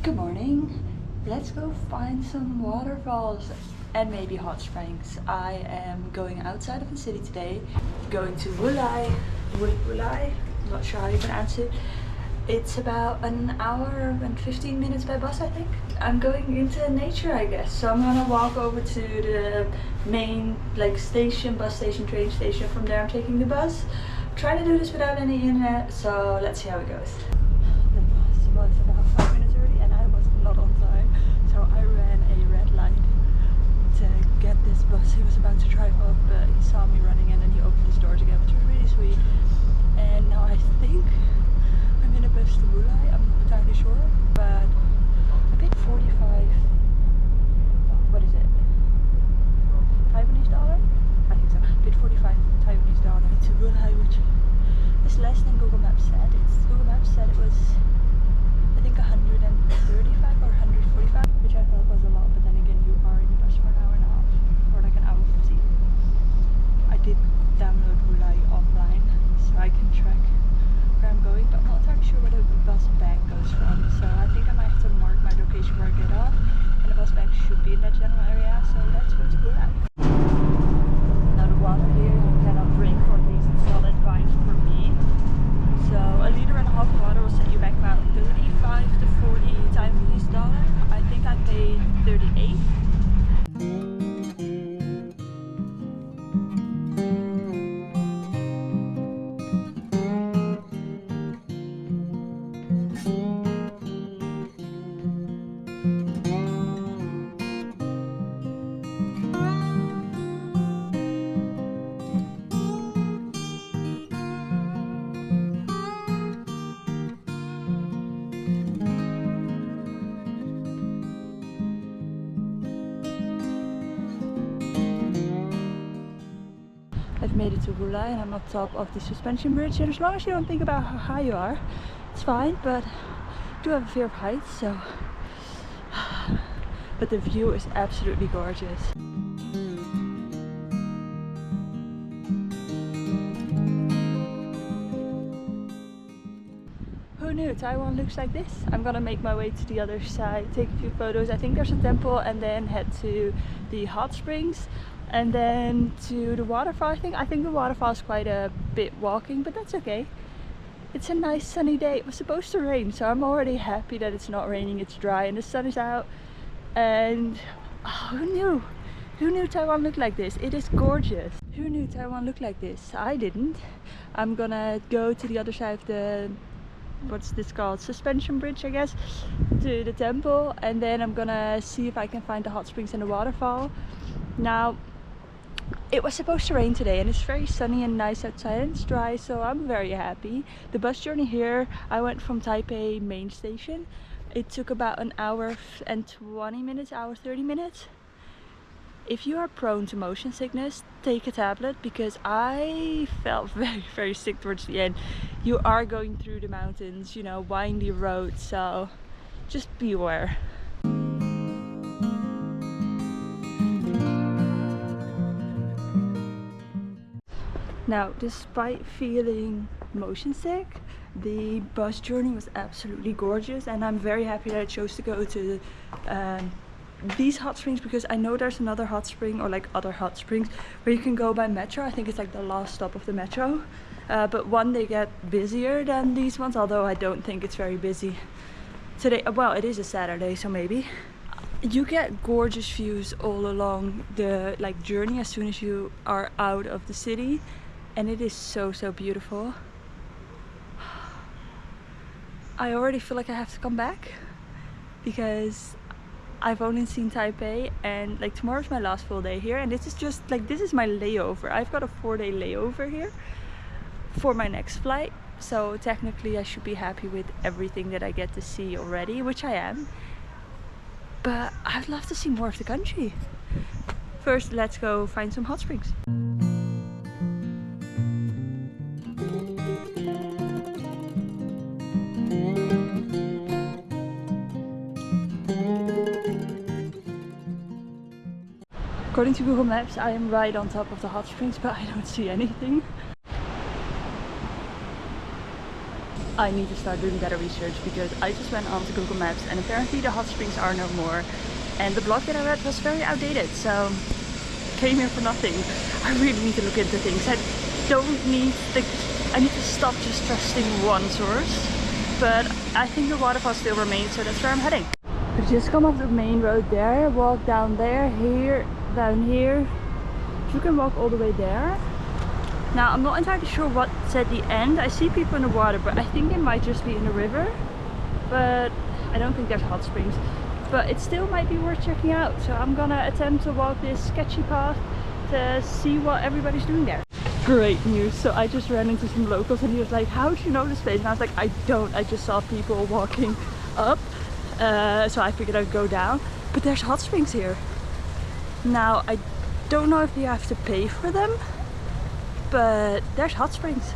Good morning. Let's go find some waterfalls and maybe hot springs. I am going outside of the city today, going to Wulai. Wulai? I'm not sure how you pronounce it. It's about an hour and 15 minutes by bus, I think. I'm going into nature, I guess. So I'm gonna walk over to the main station, bus station, train station. From there I'm taking the bus. Trying to do this without any internet, so let's see how it goes. The bus was about 5 minutes early and I was not on time. So I ran a red light to get this bus. He was about to drive off, but he saw me running and then he opened his doors again, which was really sweet. And now I think I'm in a bus to Wulai. I'm not entirely sure, but I paid 45. What is it? Taiwanese dollar? I think so. I paid 45 Taiwanese dollar to Wulai, which is less than Google Maps said. Google Maps said it was, I think, 135 or 145, which I thought was a lot. But then again, you are in the bus for an hour and a half, or like an hour 50. I did download Wulai offline, so I can track where I'm going, but I'm not entirely sure where the bus back goes from. So I think I might have to mark my location where I get off, and the bus back should be in that general area. So let's go to Wulai. Now the water here you cannot drink, or at least it's not advised for me. So a liter and a half of water will set you back about 35 to 40 Taiwanese dollar. I think I paid 38. I've made it to Wulai and I'm on top of the suspension bridge, and as long as you don't think about how high you are, it's fine, but I do have a fear of heights, so but the view is absolutely gorgeous. Who knew Taiwan looks like this? I'm gonna make my way to the other side, take a few photos. I think there's a temple, and then head to the hot springs and then to the waterfall. I think the waterfall is quite a bit walking, but that's okay. It's a nice sunny day. It was supposed to rain, so I'm already happy that it's not raining. It's dry and the sun is out, and who knew? Who knew Taiwan looked like this? It is gorgeous. Who knew Taiwan looked like this? I didn't. I'm gonna go to the other side of the, what's this called, suspension bridge, I guess, to the temple, and then I'm gonna see if I can find the hot springs and the waterfall. Now, it was supposed to rain today and it's very sunny and nice outside and it's dry, so I'm very happy. The bus journey here, I went from Taipei main station. It took about an hour and 20 minutes, hour 30 minutes. If you are prone to motion sickness, take a tablet, because I felt very sick towards the end. You are going through the mountains, you know, windy roads, so just be aware. Now, despite feeling motion sick, the bus journey was absolutely gorgeous, and I'm very happy that I chose to go to these hot springs, because I know there's another hot spring, or like other hot springs, where you can go by metro. I think it's like the last stop of the metro, but one, they get busier than these ones, although I don't think it's very busy today. Well, it is a Saturday, so maybe. You get gorgeous views all along the journey as soon as you are out of the city, and it is so beautiful. I already feel like I have to come back, because I've only seen Taipei, and tomorrow's my last full day here, and this is just this is my layover. I've got a 4-day layover here for my next flight, so technically I should be happy with everything that I get to see already, which I am, but I'd love to see more of the country. First, let's go find some hot springs. According to Google Maps, I am right on top of the hot springs, but I don't see anything. I need to start doing better research because I just went onto Google Maps and apparently the hot springs are no more. And the blog that I read was very outdated, so came here for nothing. I really need to look into things. I need to stop just trusting one source. But I think the waterfall still remains, so that's where I'm heading. I've just come off the main road there, walk down there, here, down here. You can walk all the way there. Now I'm not entirely sure what's at the end. I see people in the water, but I think they might just be in the river. But I don't think there's hot springs. But it still might be worth checking out. So I'm gonna attempt to walk this sketchy path to see what everybody's doing there. Great news. So I just ran into some locals and he was like, how do you know this place? And I was like, I don't. I just saw people walking up. So I figured I'd go down. But there's hot springs here. Now I don't know if you have to pay for them, but there's hot springs.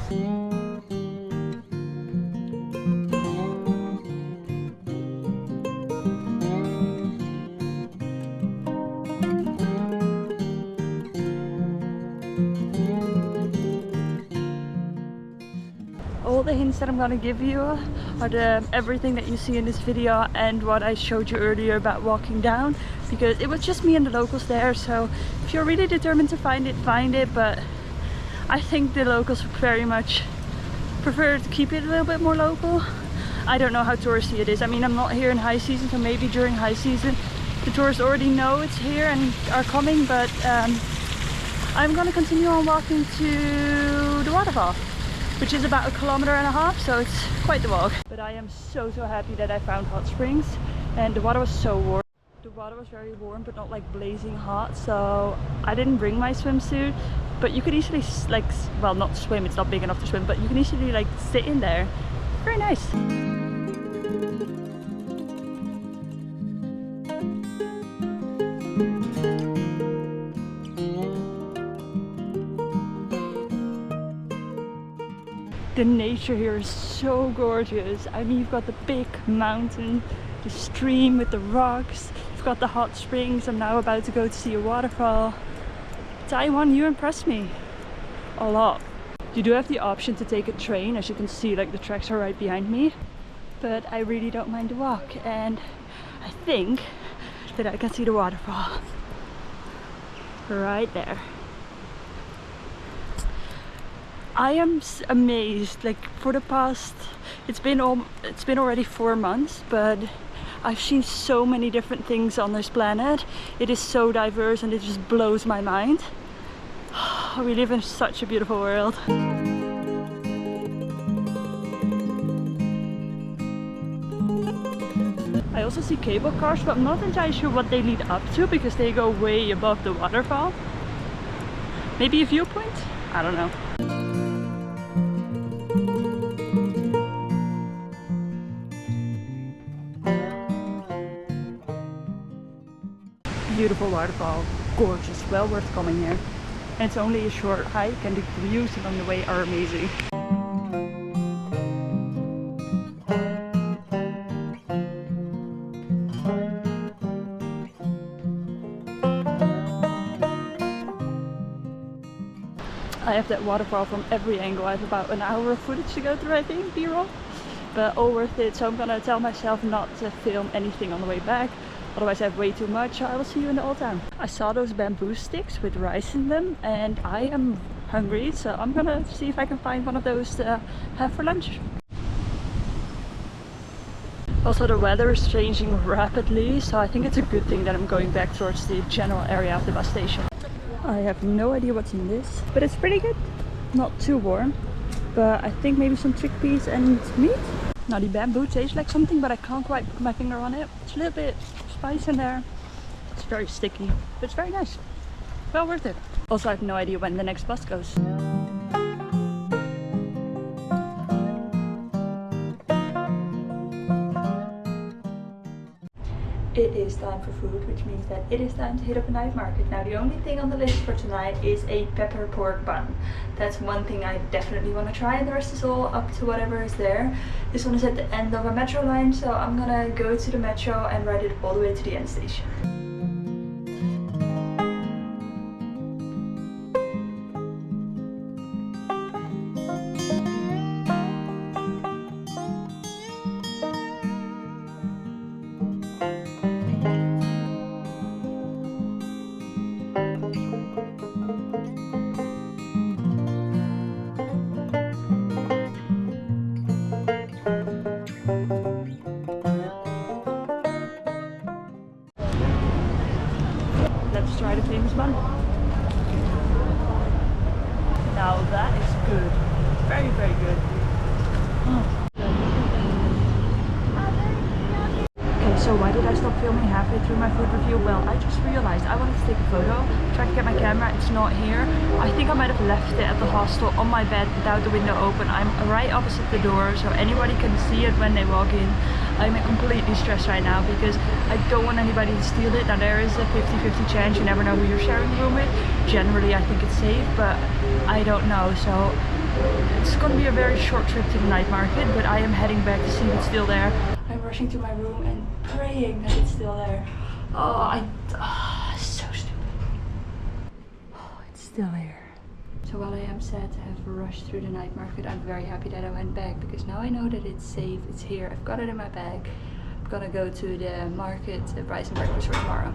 All the hints that I'm gonna give you are everything that you see in this video and what I showed you earlier about walking down, because it was just me and the locals there. So if you're really determined to find it, but I think the locals very much prefer to keep it a little bit more local. I don't know how touristy it is. I mean, I'm not here in high season, so maybe during high season the tourists already know it's here and are coming, but I'm gonna continue on walking to the waterfall, which is about 1.5 kilometers, so it's quite the walk. But I am so happy that I found hot springs, and the water was so warm. The water was very warm, but not like blazing hot, so I didn't bring my swimsuit. But you could easily like, well, not swim, it's not big enough to swim, but you can easily like sit in there. Very nice. The nature here is so gorgeous. I mean, you've got the big mountain, the stream with the rocks, you've got the hot springs. I'm now about to go to see a waterfall. Taiwan, you impressed me a lot. You do have the option to take a train, as you can see, like the tracks are right behind me. But I really don't mind the walk, and I think that I can see the waterfall right there. I am amazed. Like, for the past, it's been already 4 months, but I've seen so many different things on this planet. It is so diverse and it just blows my mind. We live in such a beautiful world. I also see cable cars, but I'm not entirely sure what they lead up to because they go way above the waterfall. Maybe a viewpoint? I don't know. Beautiful waterfall, gorgeous, well worth coming here. And it's only a short hike and the views along the way are amazing. I have that waterfall from every angle. I have about an hour of footage to go through, I think, B-roll. But all worth it, so I'm gonna tell myself not to film anything on the way back. Otherwise I have way too much. I will see you in the old town. I saw those bamboo sticks with rice in them and I am hungry, so I'm gonna see if I can find one of those to have for lunch. Also, the weather is changing rapidly, so I think it's a good thing that I'm going back towards the general area of the bus station. I have no idea what's in this, but it's pretty good. Not too warm, but I think maybe some chickpeas and meat. Now the bamboo tastes like something, but I can't quite put my finger on it. It's a little bit spice in there. It's very sticky, but it's very nice. Well worth it. Also, I have no idea when the next bus goes. It is time for food, which means that it is time to hit up a night market. Now the only thing on the list for tonight is a pepper pork bun. That's one thing I definitely want to try, and the rest is all up to whatever is there. This one is at the end of a metro line, so I'm gonna go to the metro and ride it all the way to the end station. to write a famous bun. Now that is good. Very, very good. Oh. Okay, so why did I stop filming halfway through my food review? Well, I just realized I wanted to take a photo, tried to get my camera, it's not here. I think I might have left it at the hostel on my bed without the window open. I'm right opposite the door, so anybody can see it when they walk in. I'm completely stressed right now because I don't want anybody to steal it. Now there is a 50-50 chance, you never know who you're sharing a room with. Generally I think it's safe, but I don't know. So it's gonna be a very short trip to the night market, but I am heading back to see if it's still there. I'm rushing to my room and praying that it's still there. So stupid. Oh, it's still here. So while I am sad to have rushed through the night market, I'm very happy that I went back because now I know that it's safe, it's here, I've got it in my bag. I'm gonna go to the market, buy some breakfast for tomorrow.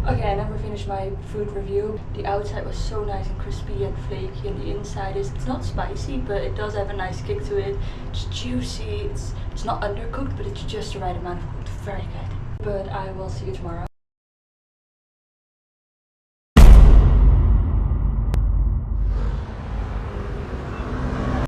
Okay, I never finished my food review. The outside was so nice and crispy and flaky, and the inside it's not spicy, but it does have a nice kick to it. It's juicy, it's not undercooked, but it's just the right amount of cooked. Very good. But I will see you tomorrow.